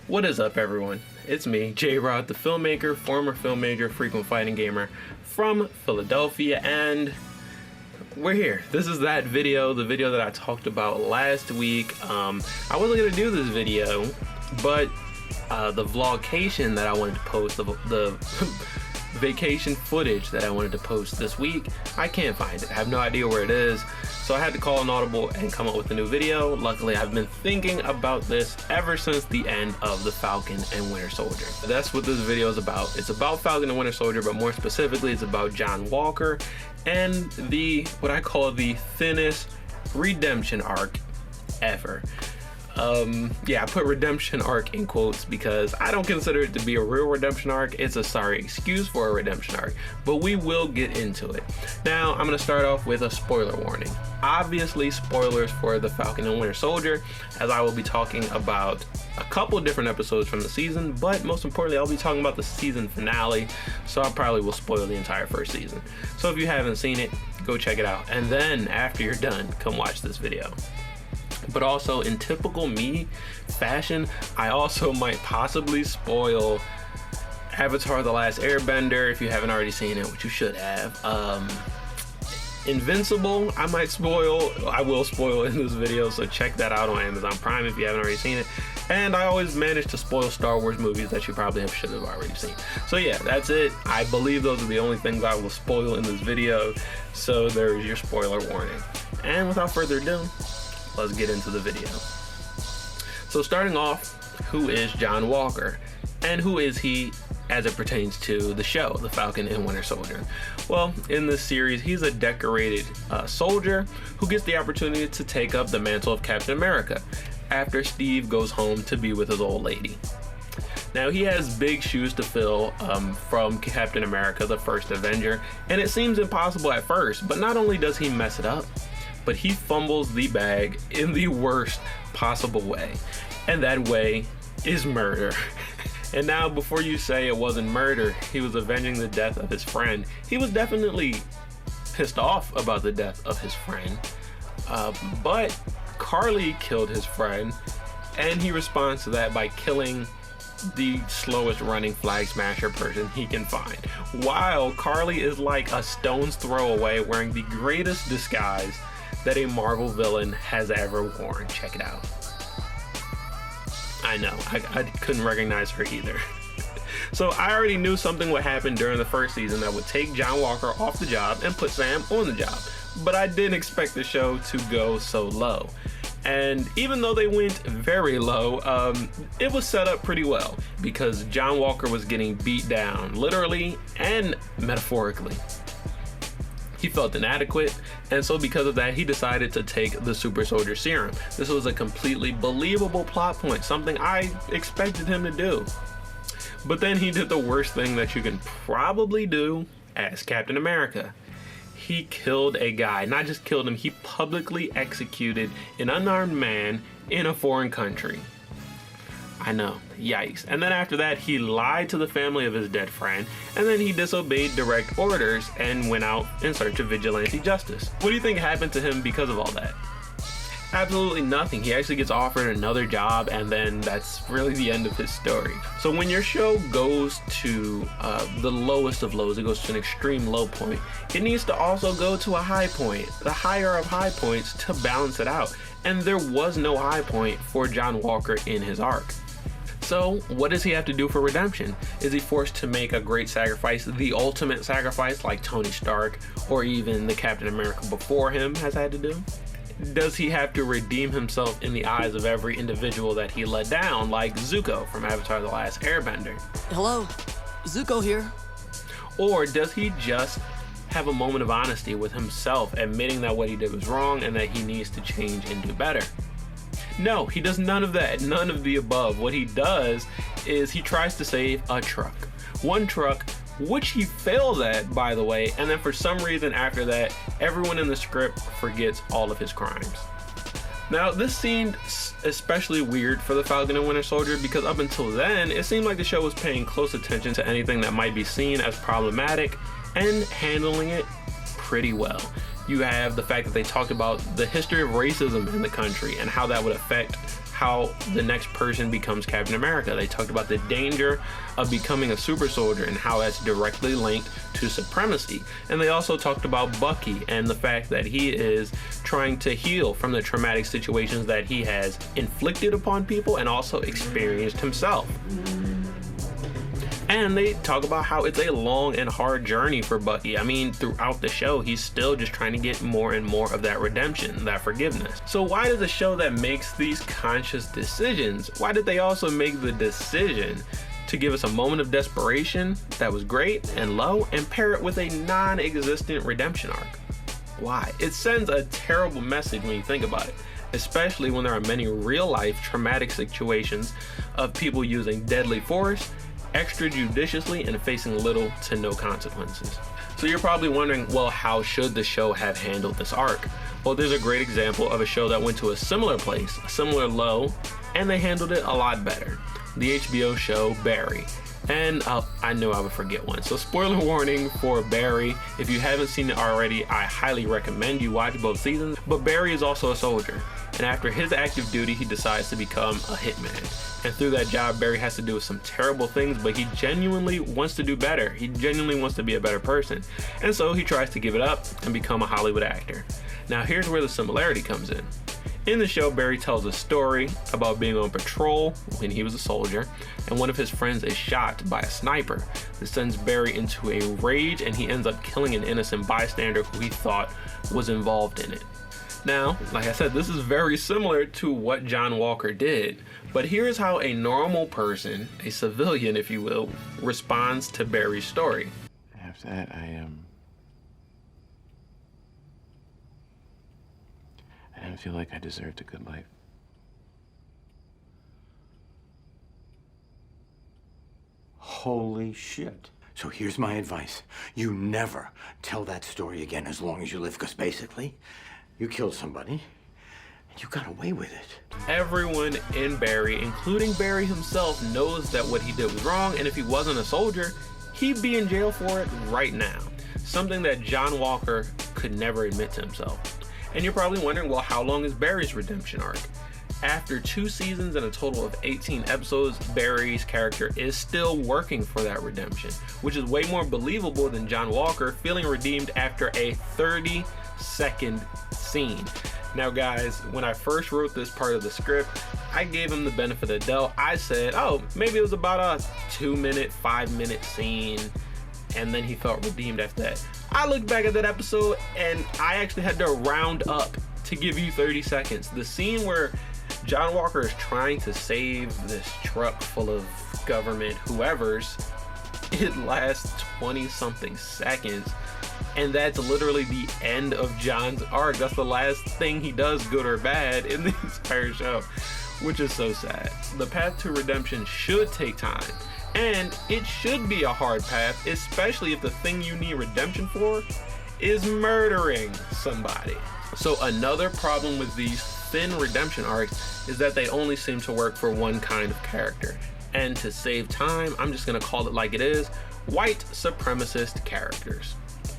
What is up, everyone? It's me, Jrod, the filmmaker, former filmmaker, frequent fighting gamer from Philadelphia, and we're here. This is that video, the video that I talked about last week. I wasn't gonna do this video, but the vlogcation that I wanted to post, the vacation footage that I wanted to post this week, I can't find it. I have no idea where it is. So I had to call an audible and come up with a new video. Luckily, I've been thinking about this ever since the end of the Falcon and Winter Soldier. That's what this video is about. It's about Falcon and Winter Soldier, but more specifically, it's about John Walker and what I call the thinnest redemption arc ever. Yeah, I put redemption arc in quotes because I don't consider it to be a real redemption arc. It's a sorry excuse for a redemption arc, but we will get into it. Now, I'm gonna start off with a spoiler warning. Obviously, spoilers for the Falcon and Winter Soldier, as I will be talking about a couple different episodes from the season, but most importantly, I'll be talking about the season finale, so I probably will spoil the entire first season. So if you haven't seen it, go check it out, and then after you're done, come watch this video. But also, in typical me fashion, I also might possibly spoil Avatar: The Last Airbender if you haven't already seen it, which you should have. Invincible, I will spoil in this video, so check that out on Amazon Prime if you haven't already seen it. And I always manage to spoil Star Wars movies that you probably should have already seen. So yeah, that's it. I believe those are the only things I will spoil in this video, so there's your spoiler warning. And without further ado, let's get into the video. So starting off, who is John Walker? And who is he as it pertains to the show, The Falcon and Winter Soldier? Well, in this series, he's a decorated soldier who gets the opportunity to take up the mantle of Captain America after Steve goes home to be with his old lady. Now, he has big shoes to fill from Captain America, the first Avenger, and it seems impossible at first, but not only does he mess it up, but he fumbles the bag in the worst possible way. And that way is murder. And now, before you say it wasn't murder, he was avenging the death of his friend, he was definitely pissed off about the death of his friend. But Carly killed his friend, and he responds to that by killing the slowest running flag smasher person he can find, while Carly is like a stone's throw away, wearing the greatest disguise that a Marvel villain has ever worn. Check it out. I know, I couldn't recognize her either. So I already knew something would happen during the first season that would take John Walker off the job and put Sam on the job, but I didn't expect the show to go so low. And even though they went very low, it was set up pretty well, because John Walker was getting beat down, literally and metaphorically. He felt inadequate, and so because of that, he decided to take the super soldier serum. This was a completely believable plot point, something I expected him to do. But then he did the worst thing that you can probably do as Captain America. He killed a guy. Not just killed him, he publicly executed an unarmed man in a foreign country. I know, yikes. And then after that, he lied to the family of his dead friend, and then he disobeyed direct orders and went out in search of vigilante justice. What do you think happened to him because of all that? Absolutely nothing. He actually gets offered another job, and then that's really the end of his story. So when your show goes to the lowest of lows, it goes to an extreme low point, it needs to also go to a high point, the higher of high points, to balance it out. And there was no high point for John Walker in his arc. So what does he have to do for redemption? Is he forced to make a great sacrifice, the ultimate sacrifice, like Tony Stark or even the Captain America before him has had to do? Does he have to redeem himself in the eyes of every individual that he let down, like Zuko from Avatar: The Last Airbender? Hello, Zuko here. Or does he just have a moment of honesty with himself, admitting that what he did was wrong and that he needs to change and do better? No, he does none of that, none of the above. What he does is he tries to save a truck. One truck, which he fails at, by the way, and then for some reason after that, everyone in the script forgets all of his crimes. Now, this seemed especially weird for the Falcon and Winter Soldier because up until then, it seemed like the show was paying close attention to anything that might be seen as problematic and handling it pretty well. You have the fact that they talked about the history of racism in the country and how that would affect how the next person becomes Captain America. They talked about the danger of becoming a super soldier and how that's directly linked to supremacy. And they also talked about Bucky and the fact that he is trying to heal from the traumatic situations that he has inflicted upon people and also experienced himself. And they talk about how it's a long and hard journey for Bucky. I mean, throughout the show, he's still just trying to get more and more of that redemption, that forgiveness. So why does a show that makes these conscious decisions, why did they also make the decision to give us a moment of desperation that was great and low and pair it with a non-existent redemption arc? Why? It sends a terrible message when you think about it, especially when there are many real-life traumatic situations of people using deadly force extrajudiciously and facing little to no consequences. So you're probably wondering, well, how should the show have handled this arc? Well, there's a great example of a show that went to a similar place, a similar low, and they handled it a lot better. The HBO show Barry. And I knew I would forget one. So spoiler warning for Barry. If you haven't seen it already, I highly recommend you watch both seasons. But Barry is also a soldier. And after his active duty, he decides to become a hitman. And through that job, Barry has to do some terrible things, but he genuinely wants to do better. He genuinely wants to be a better person. And so he tries to give it up and become a Hollywood actor. Now here's where the similarity comes in. In the show, Barry tells a story about being on patrol when he was a soldier, and one of his friends is shot by a sniper. This sends Barry into a rage, and he ends up killing an innocent bystander who he thought was involved in it. Now, like I said, this is very similar to what John Walker did, but here's how a normal person, a civilian if you will, responds to Barry's story. After that, I didn't feel like I deserved a good life. Holy shit. So here's my advice. You never tell that story again as long as you live, because basically, you killed somebody, and you got away with it. Everyone in Barry, including Barry himself, knows that what he did was wrong, and if he wasn't a soldier, he'd be in jail for it right now. Something that John Walker could never admit to himself. And you're probably wondering, well, how long is Barry's redemption arc? After 2 seasons and a total of 18 episodes, Barry's character is still working for that redemption, which is way more believable than John Walker feeling redeemed after a 30-second scene. Now guys, when I first wrote this part of the script, I gave him the benefit of the doubt. I said, oh, maybe it was about a 2-minute, 5-minute scene, and then he felt redeemed after that. I looked back at that episode and I actually had to round up to give you 30 seconds. The scene where John Walker is trying to save this truck full of government whoever's, it lasts 20 something seconds, and that's literally the end of John's arc. That's the last thing he does, good or bad, in the entire show, which is so sad. The path to redemption should take time, and it should be a hard path, especially if the thing you need redemption for is murdering somebody. So another problem with these thin redemption arcs is that they only seem to work for one kind of character. And to save time, I'm just gonna call it like it is, white supremacist characters.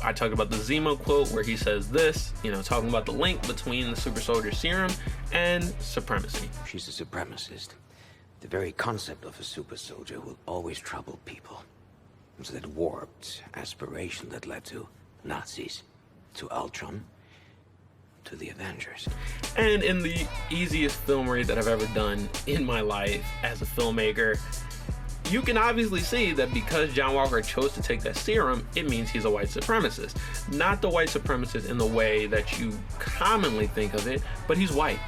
I talked about the Zemo quote where he says this, talking about the link between the super soldier serum and supremacy. She's a supremacist. The very concept of a super soldier will always trouble people. It's that warped aspiration that led to Nazis, to Ultron, to the Avengers. And in the easiest film read that I've ever done in my life as a filmmaker, you can obviously see that because John Walker chose to take that serum, it means he's a white supremacist. Not the white supremacist in the way that you commonly think of it, but he's white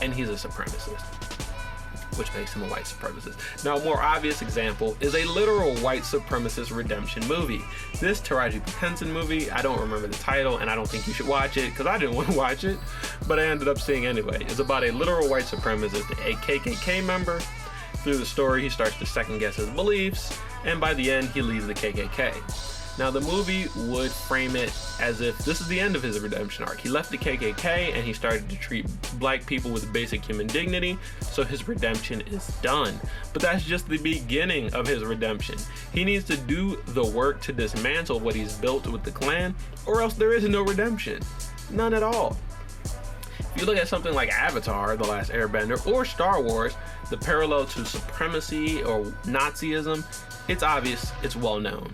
and he's a supremacist, which makes him a white supremacist. Now, a more obvious example is a literal white supremacist redemption movie. This Taraji P. Henson movie, I don't remember the title, and I don't think you should watch it because I didn't want to watch it, but I ended up seeing anyway. It's about a literal white supremacist, a KKK member. Through the story, he starts to second guess his beliefs, and by the end, he leaves the KKK. Now, the movie would frame it as if this is the end of his redemption arc. He left the KKK and he started to treat black people with basic human dignity, so his redemption is done. But that's just the beginning of his redemption. He needs to do the work to dismantle what he's built with the Klan, or else there is no redemption. None at all. If You look at something like Avatar, The Last Airbender, or Star Wars, the parallel to supremacy or Nazism, it's obvious, it's well known.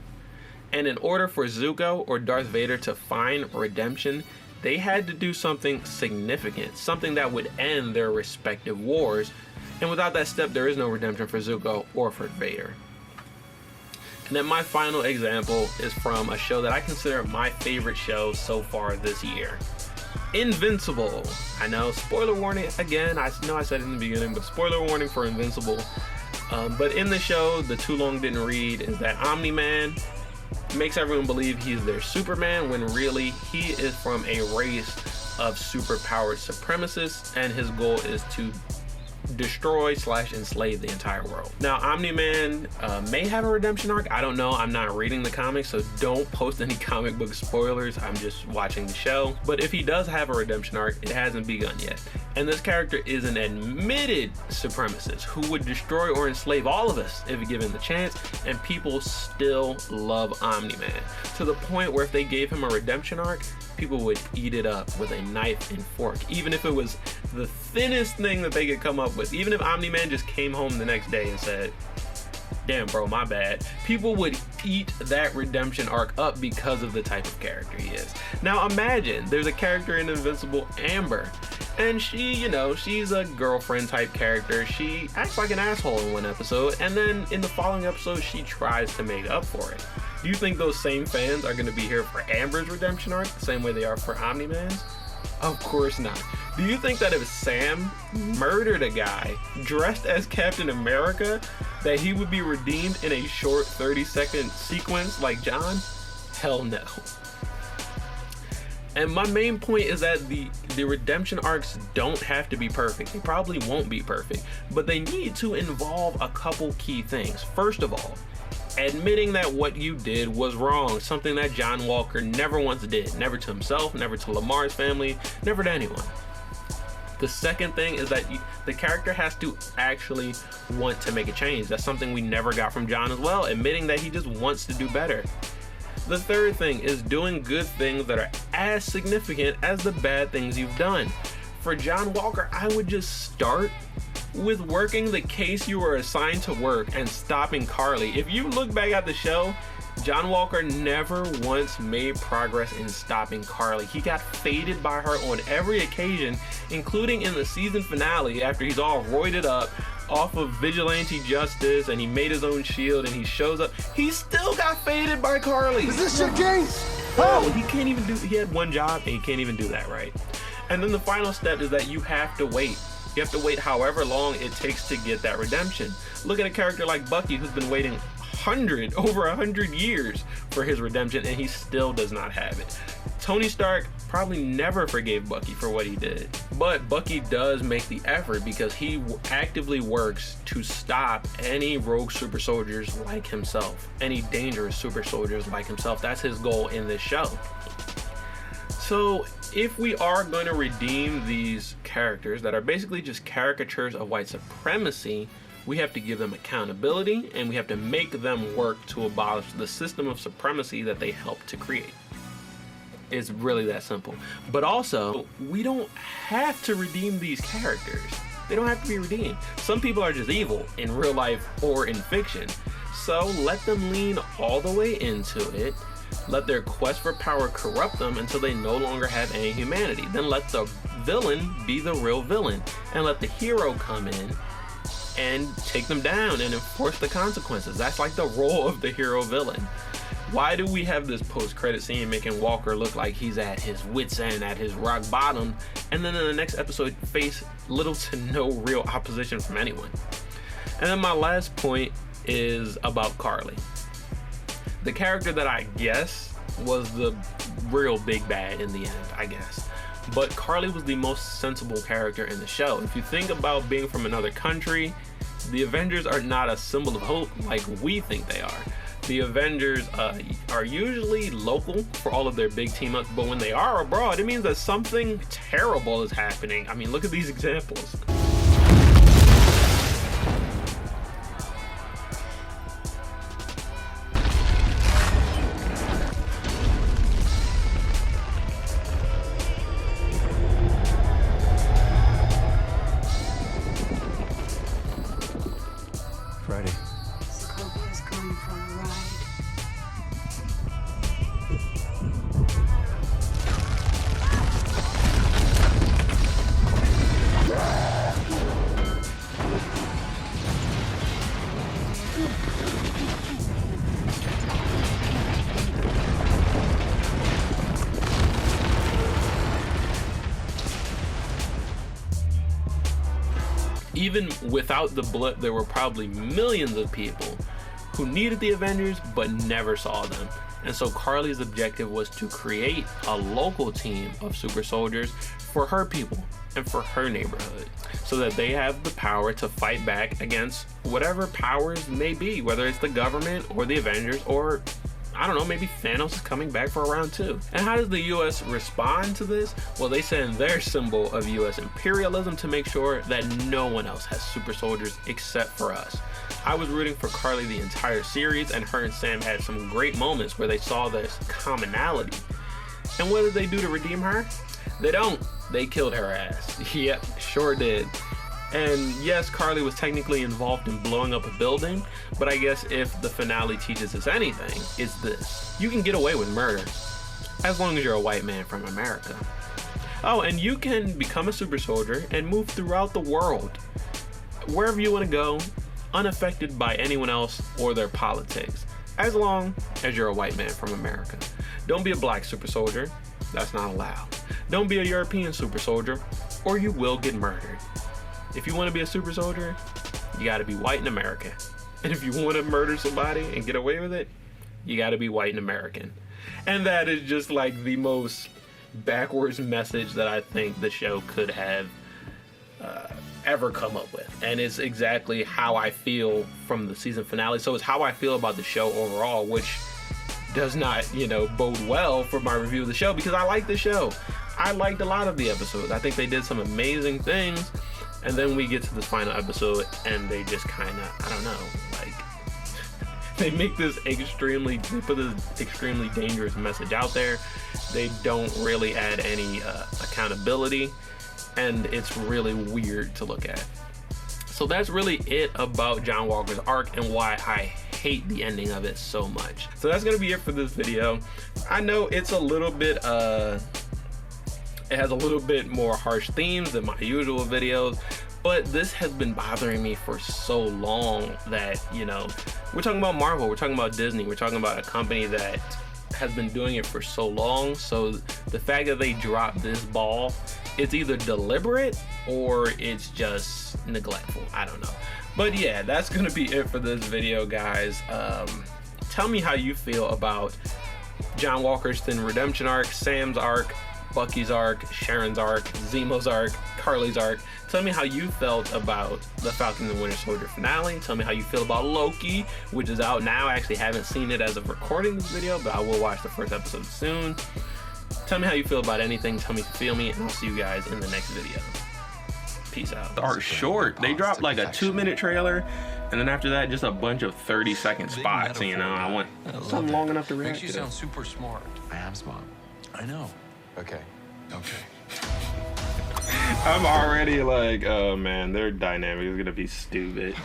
And in order for Zuko or Darth Vader to find redemption, they had to do something significant, something that would end their respective wars. And without that step, there is no redemption for Zuko or for Vader. And then my final example is from a show that I consider my favorite show so far this year. Invincible. I know, spoiler warning again, I know I said it in the beginning, but spoiler warning for Invincible. But in the show, the too long didn't read is that Omni-Man makes everyone believe he's their Superman when really he is from a race of super-powered supremacists, and his goal is to destroy / enslave the entire world. Now, Omni-Man may have a redemption arc. I don't know. I'm not reading the comics, so don't post any comic book spoilers. I'm just watching the show. But if he does have a redemption arc, it hasn't begun yet. And this character is an admitted supremacist who would destroy or enslave all of us if given the chance, and people still love Omni-Man to the point where if they gave him a redemption arc, people would eat it up with a knife and fork, even if it was the thinnest thing that they could come up with. Even if Omni-Man just came home the next day and said, damn bro, my bad, people would eat that redemption arc up because of the type of character he is. Now imagine there's a character in Invincible, Amber, and she, you know, she's a girlfriend type character. She acts like an asshole in one episode, and then in the following episode she tries to make up for it. Do you think those same fans are going to be here for Amber's redemption arc the same way they are for Omni-Man's? Of course not. Do you think that if Sam murdered a guy dressed as Captain America, that he would be redeemed in a short 30-second sequence like John? Hell no. And my main point is that the redemption arcs don't have to be perfect. They probably won't be perfect, but they need to involve a couple key things. First of all, admitting that what you did was wrong, something that John Walker never once did. Never to himself, never to Lamar's family, never to anyone. The second thing is that the character has to actually want to make a change. That's something we never got from John as well, admitting that he just wants to do better. The third thing is doing good things that are as significant as the bad things you've done. For John Walker, I would just start with working the case you were assigned to work and stopping Carly. If you look back at the show, John Walker never once made progress in stopping Carly. He got faded by her on every occasion, including in the season finale after he's all roided up off of vigilante justice and he made his own shield and he shows up. He still got faded by Carly. Is this your case? Oh, he can't even do, he had one job and he can't even do that right. And then the final step is that you have to wait. You have to wait however long it takes to get that redemption. Look at a character like Bucky who's been waiting over 100 years for his redemption and he still does not have it. Tony Stark probably never forgave Bucky for what he did, but Bucky does make the effort because he actively works to stop any rogue super soldiers like himself, any dangerous super soldiers like himself. That's his goal in this show. So if we are going to redeem these characters that are basically just caricatures of white supremacy, we have to give them accountability and we have to make them work to abolish the system of supremacy that they helped to create. It's really that simple. But also, we don't have to redeem these characters. They don't have to be redeemed. Some people are just evil in real life or in fiction. So let them lean all the way into it. Let their quest for power corrupt them until they no longer have any humanity. Then let the villain be the real villain and let the hero come in and take them down and enforce the consequences. That's like the role of the hero villain. Why do we have this post-credit scene making Walker look like he's at his wit's end, at his rock bottom, and then in the next episode face little to no real opposition from anyone? And then my last point is about Carly. The character that I guess was the real big bad in the end, I guess. But Carly was the most sensible character in the show. If you think about being from another country, the Avengers are not a symbol of hope like we think they are. The Avengers are usually local for all of their big team ups, but when they are abroad, it means that something terrible is happening. I mean, look at these examples. Even without the blip, there were probably millions of people who needed the Avengers but never saw them. And so Carly's objective was to create a local team of super soldiers for her people and for her neighborhood, so that they have the power to fight back against whatever powers may be, whether it's the government or the Avengers, or I don't know, maybe Thanos is coming back for round 2. And how does the US respond to this? Well, they send their symbol of US imperialism to make sure that no one else has super soldiers except for us. I was rooting for Carly the entire series, and her and Sam had some great moments where they saw this commonality. And what did they do to redeem her? They don't. They killed her ass. Yep, sure did. And yes, Carly was technically involved in blowing up a building, but I guess if the finale teaches us anything, it's this. You can get away with murder, as long as you're a white man from America. Oh, and you can become a super soldier and move throughout the world, wherever you want to go, unaffected by anyone else or their politics, as long as you're a white man from America. Don't be a black super soldier, that's not allowed. Don't be a European super soldier, or you will get murdered. If you want to be a super soldier, you got to be white and American. And if you want to murder somebody and get away with it, you got to be white and American. And that is just like the most backwards message that I think the show could have ever come up with. And it's exactly how I feel from the season finale. So it's how I feel about the show overall, which does not, bode well for my review of the show, because I like the show. I liked a lot of the episodes. I think they did some amazing things. And then we get to this final episode and they just kind of, I don't know, like, they make this they put this extremely dangerous message out there. They don't really add any accountability, and it's really weird to look at. So that's really it about John Walker's arc and why I hate the ending of it so much. So that's gonna be it for this video. I know it's a little bit it has a little bit more harsh themes than my usual videos, but this has been bothering me for so long that, we're talking about Marvel, we're talking about Disney, we're talking about a company that has been doing it for so long. So the fact that they dropped this ball, it's either deliberate or it's just neglectful. I don't know. But yeah, that's gonna be it for this video, guys. Tell me how you feel about John Walker's Thin Redemption arc, Sam's arc, Bucky's arc, Sharon's arc, Zemo's arc, Carly's arc. Tell me how you felt about the Falcon and the Winter Soldier finale. Tell me how you feel about Loki, which is out now. I actually haven't seen it as of recording this video, but I will watch the first episode soon. Tell me how you feel about anything. Tell me if you feel me, and I'll see you guys in the next video. Peace out. The arc's short. They dropped like a 2-minute trailer, and then after that, just a bunch of 30-second spots. I want something long enough to react to. Makes you sound super smart. I am smart. I know. Okay. I'm already like, oh man, their dynamic is gonna be stupid.